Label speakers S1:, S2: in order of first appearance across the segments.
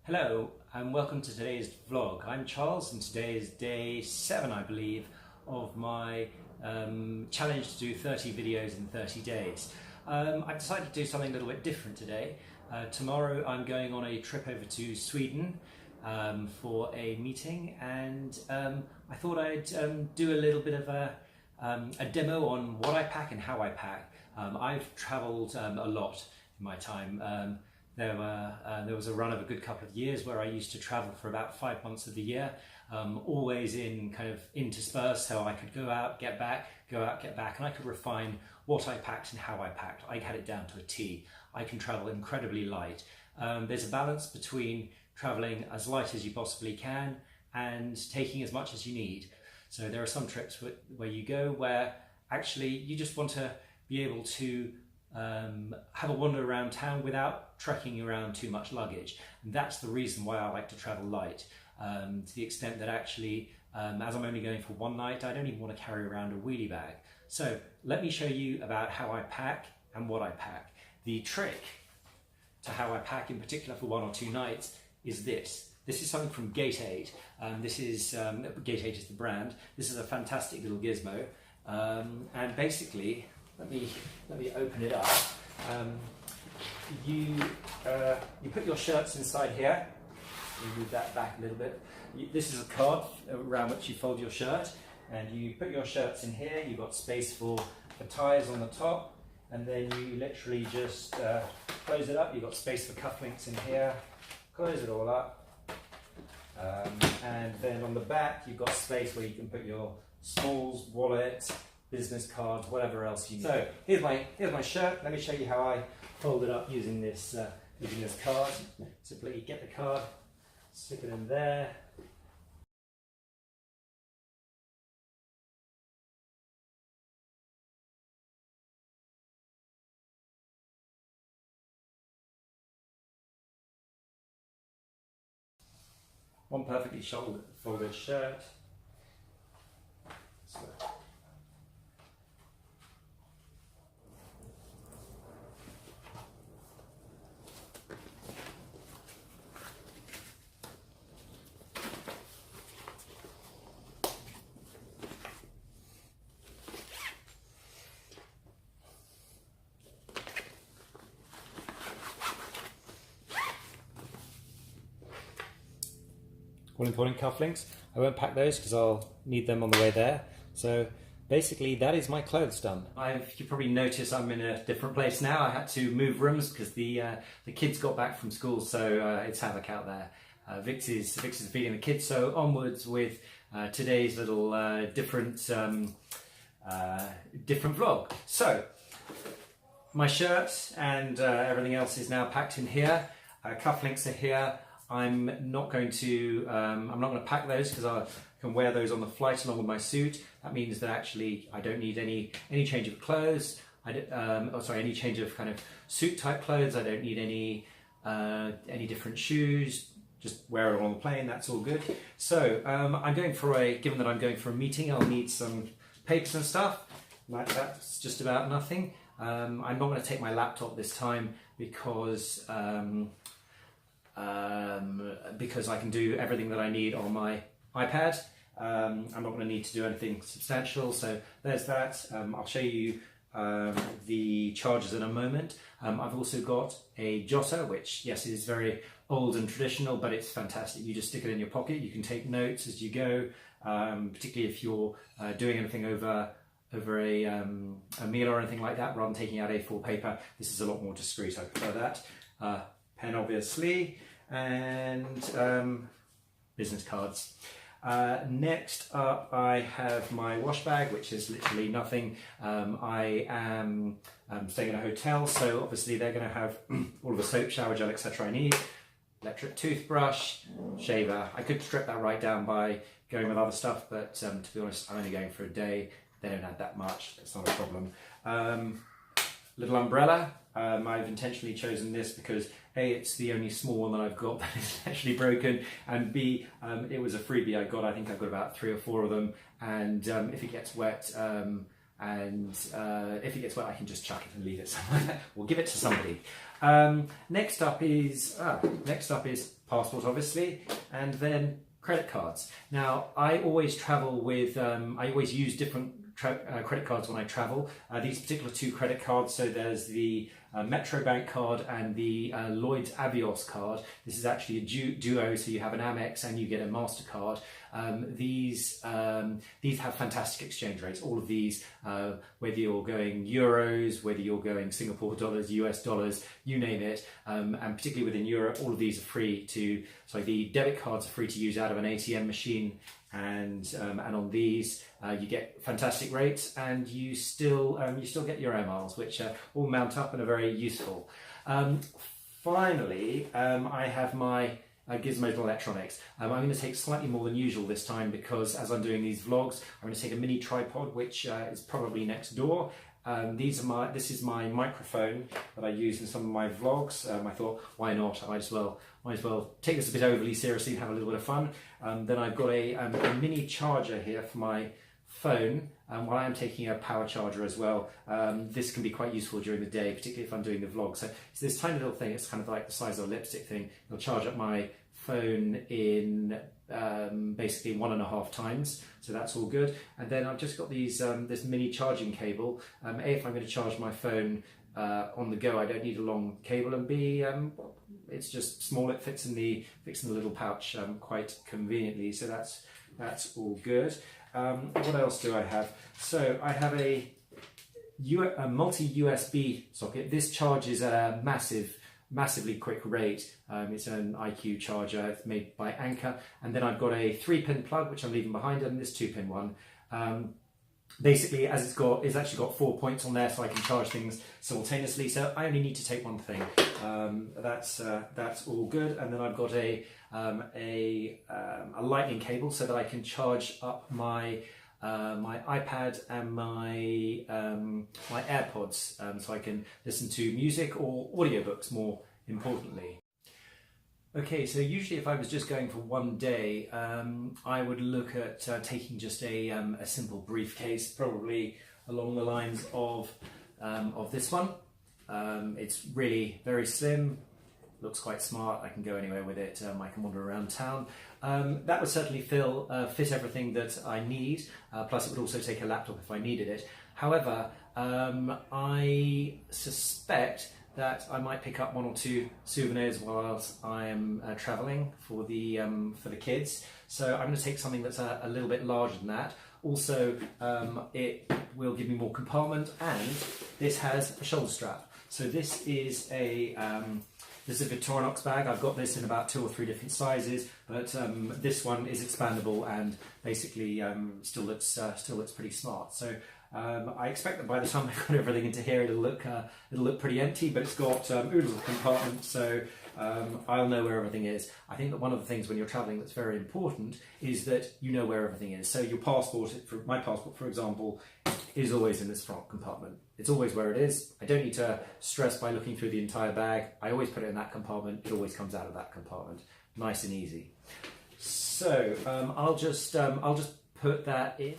S1: Hello and welcome to today's vlog. I'm Charles and today is day 7, I believe, of my challenge to do 30 videos in 30 days. I've decided to do something a little bit different today. Tomorrow I'm going on a trip over to Sweden for a meeting, and I thought I'd do a little bit of a demo on what I pack and how I pack. I've travelled a lot in my time. There was a run of a good couple of years where I used to travel for about 5 months of the year, always in kind of interspersed, so I could go out, get back, go out, get back, and I could refine what I packed and how I packed. I had it down to a T. I can travel incredibly light. There's a balance between traveling as light as you possibly can and taking as much as you need. So there are some trips where you go where actually you just want to be able to have a wander around town without trekking around too much luggage, and that's the reason why I like to travel light, to the extent that actually as I'm only going for one night, I don't even want to carry around a wheelie bag. So let me show you about how I pack and what I pack. The trick to how I pack, in particular for 1 or 2 nights, is this. This is something from Gate8. This is Gate8 is the brand. This is a fantastic little gizmo, and basically, let me open it up. You put your shirts inside here. You move that back a little bit. This is a card around which you fold your shirt, and you put your shirts in here. You've got space for ties on the top, and then you literally just close it up. You've got space for cufflinks in here. Close it all up, and then on the back you've got space where you can put your smalls, wallet, business cards, whatever else you need. So here's my shirt. Let me show you how I fold it up using this card. Simply get the card, stick it in there. One perfectly folded shirt. So, all important cufflinks. I won't pack those because I'll need them on the way there. So basically that is my clothes done. You probably noticed I'm in a different place now. I had to move rooms because the kids got back from school, so it's havoc out there. Vix is feeding the kids, so onwards with today's little different vlog. So my shirt and everything else is now packed in here. Cufflinks are here. I'm not going to pack those because I can wear those on the flight along with my suit. That means that actually I don't need any change of clothes. Any change of kind of suit type clothes. I don't need any different shoes. Just wear it on the plane. That's all good. So given that I'm going for a meeting, I'll need some papers and stuff. That's just about nothing. I'm not going to take my laptop this time because I can do everything that I need on my iPad. I'm not going to need to do anything substantial, so there's that. I'll show you the chargers in a moment. I've also got a jotter, which, yes, it is very old and traditional, but it's fantastic. You just stick it in your pocket. You can take notes as you go, particularly if you're doing anything over a meal or anything like that, rather than taking out A4 paper. This is a lot more discreet. I prefer that. Pen, obviously, and business cards. Next up, I have my wash bag, which is literally nothing. I am staying in a hotel, so obviously they're going to have all of the soap, shower gel, etc. I need. Electric toothbrush, shaver. I could strip that right down by going with other stuff, but to be honest, I'm only going for a day. They don't add that much. It's not a problem. Little umbrella. I've intentionally chosen this because A, it's the only small one that I've got that is actually broken, and B, it was a freebie I got. I think I've got about 3 or 4 of them, and if it gets wet, and if it gets wet, I can just chuck it and leave it somewhere or give it to somebody. Next up is passport, obviously, and then credit cards. Now, I always travel with, I always use different credit cards when I travel. These particular two credit cards, so there's the Metro Bank card and the Lloyds Avios card. This is actually a duo, so you have an Amex and you get a MasterCard. These have fantastic exchange rates. All of these, whether you're going euros, whether you're going Singapore dollars, US dollars, you name it, and particularly within Europe, all of these are free to, the debit cards are free to use out of an ATM machine, and on these you get fantastic rates, and you still get your air miles, which all mount up and are very useful. Finally, I have my Gizmodo electronics. I'm going to take slightly more than usual this time because as I'm doing these vlogs, I'm going to take a mini tripod, which is probably next door. This is my microphone that I use in some of my vlogs. I thought, why not? I might as well take this a bit overly seriously and have a little bit of fun. Then I've got a mini charger here for my phone, while I am taking a power charger as well. This can be quite useful during the day, particularly if I'm doing the vlog. So it's this tiny little thing. It's kind of like the size of a lipstick thing. It'll charge up my phone in basically 1.5 times, so that's all good. And then I've just got these this mini charging cable. If I'm going to charge my phone on the go, I don't need a long cable, and B, it's just small. It fits in the little pouch quite conveniently, so that's all good. What else do I have? So I have a multi-USB socket. This charges at a massively quick rate. It's an IQ charger. It's made by Anker. And then I've got a 3-pin plug, which I'm leaving behind, and this 2-pin one. Basically, as it's actually got 4 points on there, so I can charge things simultaneously. So I only need to take one thing. That's all good. And then I've got a lightning cable so that I can charge up my my iPad and my my AirPods, so I can listen to music or audiobooks, more importantly. Okay, so usually if I was just going for one day, I would look at taking just a simple briefcase, probably along the lines of this one. It's really very slim, looks quite smart. I can go anywhere with it. I can wander around town. That would certainly fit everything that I need. Plus, it would also take a laptop if I needed it. However, I suspect that I might pick up 1 or 2 souvenirs whilst I am travelling for the kids. So I'm going to take something that's a little bit larger than that. Also, it will give me more compartment, and this has a shoulder strap. So this is a Victorinox bag. I've got this in about 2 or 3 different sizes, but this one is expandable and basically still looks pretty smart. So I expect that by the time I've got everything into here, it'll look pretty empty, but it's got oodles of compartments, so I'll know where everything is. I think that one of the things when you're travelling that's very important is that you know where everything is. So your passport, my passport for example, is always in this front compartment. It's always where it is. I don't need to stress by looking through the entire bag. I always put it in that compartment. It always comes out of that compartment. Nice and easy. So I'll just put that in.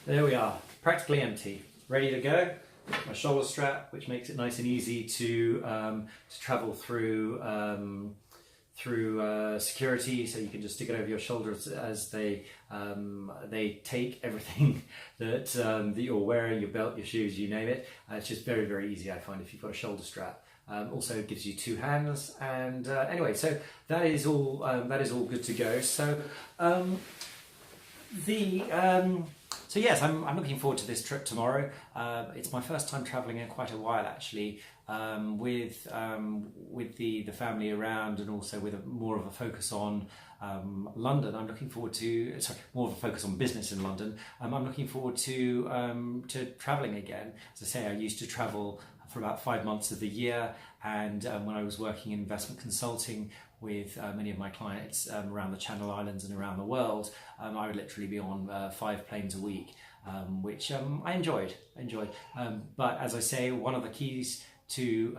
S1: There we are, practically empty, ready to go. My shoulder strap, which makes it nice and easy to travel through security, so you can just stick it over your shoulders as they take everything that you're wearing, your belt, your shoes, you name it. It's just very, very easy, I find, if you've got a shoulder strap. Also it gives you 2 hands, and anyway, so that is all good to go. So so yes, I'm looking forward to this trip tomorrow. It's my first time travelling in quite a while, actually, with the family around, and also with more of a focus on London. I'm looking forward to more of a focus on business in London. I'm looking forward to travelling again. As I say, I used to travel for about 5 months of the year, and when I was working in investment consulting, with many of my clients around the Channel Islands and around the world, I would literally be on 5 planes a week, which I enjoyed. But as I say, one of the keys to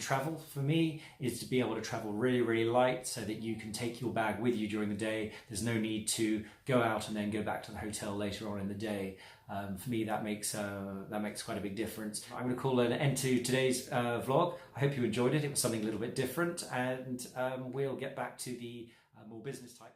S1: travel for me is to be able to travel really light, so that you can take your bag with you during the day. There's no need to go out and then go back to the hotel later on in the day. For me, that makes quite a big difference. I'm going to call an end to today's vlog. I hope you enjoyed it. It was something a little bit different, and we'll get back to the more business type